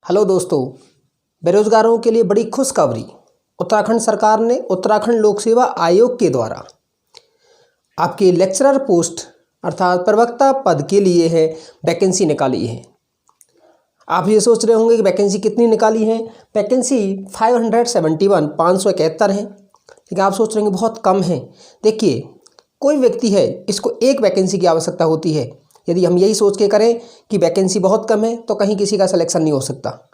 Hello दोस्तों, बेरोजगारों के लिए बड़ी खुशखबरी। उत्तराखंड सरकार ने उत्तराखंड लोक सेवा आयोग के द्वारा आपके लेक्चरर पोस्ट अर्थात प्रवक्ता पद के लिए है वैकेंसी निकाली है। आप ये सोच रहे होंगे कि वैकेंसी कितनी निकाली है। वैकेंसी 571 है, लेकिन आप सोच रहे हैं बहुत कम है। देखिए, कोई व्यक्ति है, इसको एक वैकेंसी की आवश्यकता होती है। यदि हम यही सोच के करें कि वैकेंसी बहुत कम है तो कहीं किसी का सिलेक्शन नहीं हो सकता।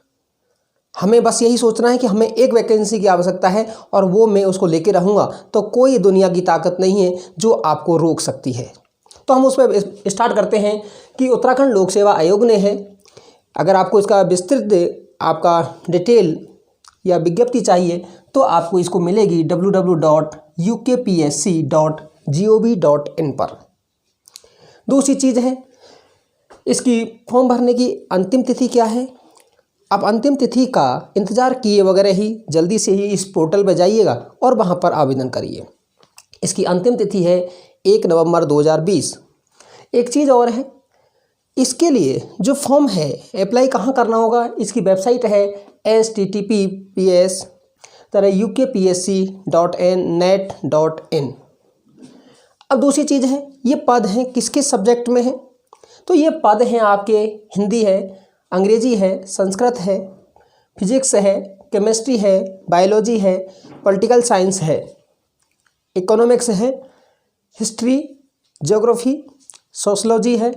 हमें बस यही सोचना है कि हमें एक वैकेंसी की आवश्यकता है और वो मैं उसको लेके रहूँगा, तो कोई दुनिया की ताकत नहीं है जो आपको रोक सकती है। तो हम उस पर स्टार्ट करते हैं कि उत्तराखंड लोक सेवा आयोग ने है, अगर आपको इसका विस्तृत आपका डिटेल या विज्ञप्ति चाहिए तो आपको इसको मिलेगी www.ukpsc.gov.in पर। दूसरी चीज़ है, इसकी फॉर्म भरने की अंतिम तिथि क्या है। आप अंतिम तिथि का इंतज़ार किए वगैरह ही जल्दी से ही इस पोर्टल पर जाइएगा और वहाँ पर आवेदन करिए। इसकी अंतिम तिथि है 1 नवंबर 2020। एक चीज़ और है, इसके लिए जो फॉर्म है अप्लाई कहाँ करना होगा, इसकी वेबसाइट है https://ukpsc.net.in। अब दूसरी चीज़ है, ये पद हैं किस किस सब्जेक्ट में है, तो ये पद हैं आपके हिंदी है, अंग्रेजी है, संस्कृत है, फिजिक्स है, केमिस्ट्री है, बायोलॉजी है, पॉलिटिकल साइंस है, इकोनॉमिक्स है, हिस्ट्री, ज्योग्राफी, सोशलॉजी है,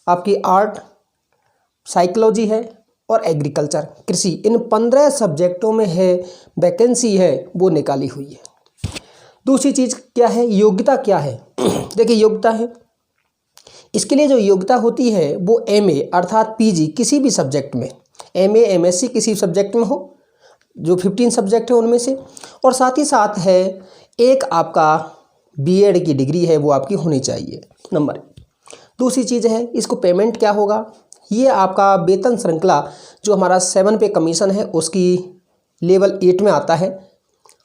आपकी आर्ट, साइकोलॉजी है और एग्रीकल्चर, कृषि। इन 15 सब्जेक्टों में है वैकेंसी है वो निकाली हुई है। दूसरी चीज़ क्या है, योग्यता क्या है। देखिए, योग्यता है, इसके लिए जो योग्यता होती है वो एमए अर्थात पीजी किसी भी सब्जेक्ट में, एमए एमएससी किसी सब्जेक्ट में हो, जो 15 सब्जेक्ट है उनमें से, और साथ ही साथ है एक आपका बीएड की डिग्री है वो आपकी होनी चाहिए, नंबर 1। दूसरी चीज़ है, इसको पेमेंट क्या होगा, ये आपका वेतन श्रृंखला जो हमारा 7 पे कमीशन है उसकी लेवल 8 में आता है।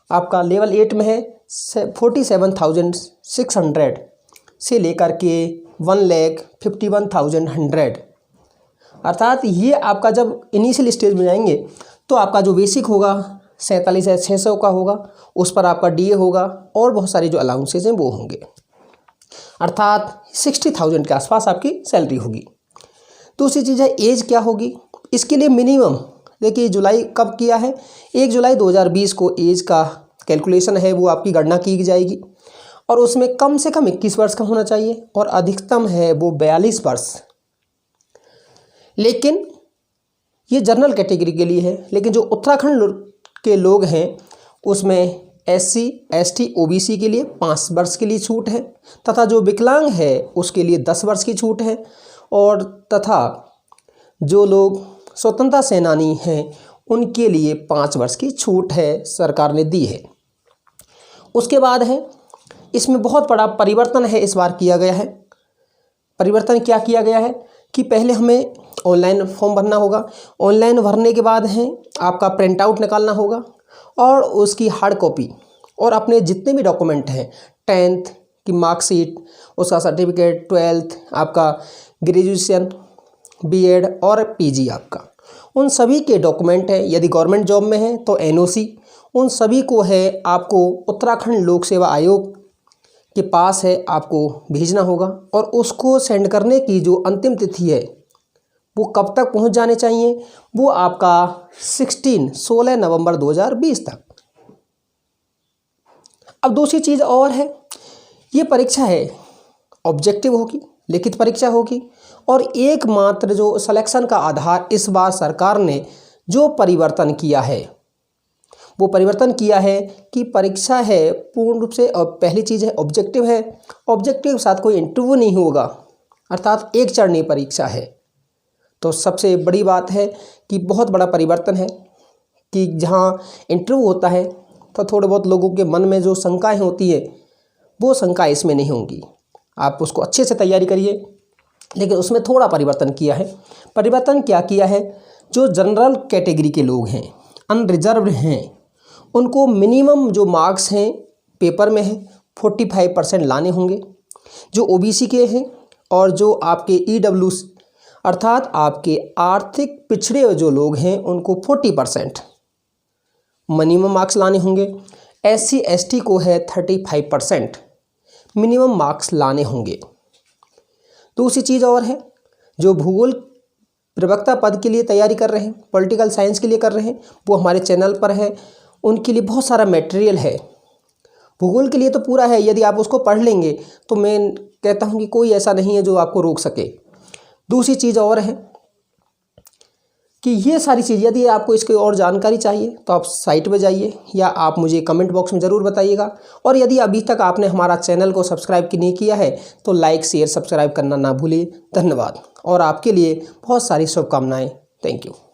आपका लेवल 8 में है 47,600 से लेकर के 1,51,100, अर्थात ये आपका जब इनिशियल स्टेज में जाएंगे तो आपका जो बेसिक होगा 47,600 का होगा, उस पर आपका डीए होगा और बहुत सारी जो अलाउंसेज हैं वो होंगे, अर्थात 60,000 के आसपास आपकी सैलरी होगी। दूसरी चीज़ है एज क्या होगी, इसके लिए मिनिमम देखिए जुलाई कब किया है, 1 जुलाई 2020 को एज का कैलकुलेशन है वो आपकी गणना की जाएगी और उसमें कम से कम 21 वर्ष का होना चाहिए और अधिकतम है वो 42 वर्ष। लेकिन ये जनरल कैटेगरी के लिए है, लेकिन जो उत्तराखंड के लोग हैं उसमें एससी एसटी ओबीसी के लिए 5 वर्ष के लिए छूट है, तथा जो विकलांग है उसके लिए 10 वर्ष की छूट है, और तथा जो लोग स्वतंत्रता सेनानी हैं उनके लिए 5 वर्ष की छूट है, सरकार ने दी है। उसके बाद है, इसमें बहुत बड़ा परिवर्तन है इस बार किया गया है। परिवर्तन क्या किया गया है कि पहले हमें ऑनलाइन फॉर्म भरना होगा, ऑनलाइन भरने के बाद है आपका प्रिंट आउट निकालना होगा और उसकी हार्ड कॉपी और अपने जितने भी डॉक्यूमेंट हैं, 10th की मार्कशीट, उसका सर्टिफिकेट, 12th आपका ग्रेजुएशन, बीएड और पीजी आपका, उन सभी के डॉक्यूमेंट हैं। यदि गवर्नमेंट जॉब में है तो एनओसी, उन सभी को है आपको उत्तराखंड लोक सेवा आयोग के पास है आपको भेजना होगा और उसको सेंड करने की जो अंतिम तिथि है वो कब तक पहुंच जाने चाहिए, वो आपका 16 नवंबर 2020 तक। अब दूसरी चीज़ और है, ये परीक्षा है ऑब्जेक्टिव होगी, लिखित परीक्षा होगी, और एकमात्र जो सिलेक्शन का आधार इस बार सरकार ने जो परिवर्तन किया है वो परिवर्तन किया है कि परीक्षा है पूर्ण रूप से, और पहली चीज़ है ऑब्जेक्टिव है, ऑब्जेक्टिव के साथ कोई इंटरव्यू नहीं होगा, अर्थात एक चरणीय परीक्षा है। तो सबसे बड़ी बात है कि बहुत बड़ा परिवर्तन है कि जहाँ इंटरव्यू होता है तो थोड़े बहुत लोगों के मन में जो शंकाएं होती है वो शंका इसमें नहीं होंगी। आप उसको अच्छे से तैयारी करिए, लेकिन उसमें थोड़ा परिवर्तन किया है। परिवर्तन क्या किया है, जो जनरल कैटेगरी के लोग हैं, अनरिजर्व्ड हैं, उनको मिनिमम जो मार्क्स हैं पेपर में है 45% लाने होंगे। जो ओबीसी के हैं और जो आपके ईडब्ल्यू अर्थात आपके आर्थिक पिछड़े जो लोग हैं उनको 40% मिनिमम मार्क्स लाने होंगे। SC ST को है 35% मिनिमम मार्क्स लाने होंगे। दूसरी चीज़ और है, जो भूगोल प्रवक्ता पद के लिए तैयारी कर रहे हैं, पॉलिटिकल साइंस के लिए कर रहे हैं, वो हमारे चैनल पर है। उनके लिए बहुत सारा मटेरियल है। भूगोल के लिए तो पूरा है, यदि आप उसको पढ़ लेंगे तो मैं कहता हूँ कि कोई ऐसा नहीं है जो आपको रोक सके। दूसरी चीज़ और है कि ये सारी चीज़ यदि आपको इसकी और जानकारी चाहिए तो आप साइट पे जाइए या आप मुझे कमेंट बॉक्स में ज़रूर बताइएगा। और यदि अभी तक आपने हमारा चैनल को सब्सक्राइब नहीं किया है तो लाइक शेयर सब्सक्राइब करना ना भूलिए। धन्यवाद और आपके लिए बहुत सारी शुभकामनाएं। Thank you.